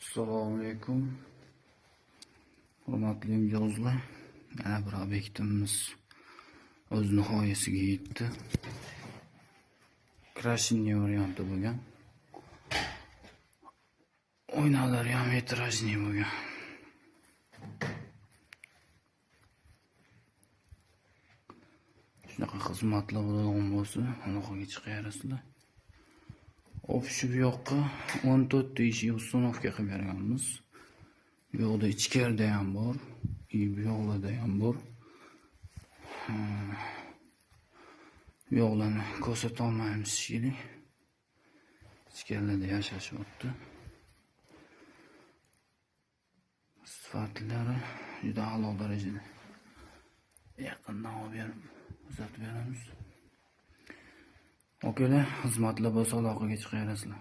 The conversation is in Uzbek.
Assalomu alaykum. Hurmatli mijozlar, yana bir obyektimiz o'z nihoyasiga yetdi. Krashinniy varianti bo'lgan. Oynalari ham metrajniy bo'lgan. Shunaqa xizmatlar bo'ladigan bo'lsa, aloqaga chiqaverasizlar. Shu bu yoqqa 14 teshik uстановка qilib berganmiz. Bu yoqda ichkarida ham bor, bu yoqlarda ham bor. Bu yoqlarni ko'rsata olmaymiz shekilli. Ichkarida yashashyapti. Sifatlari juda a'lo darajada. Yaqindan olib uzatib beramiz. Okalar, xizmatlar bo'lsa aloqaga chiqaverasizlar.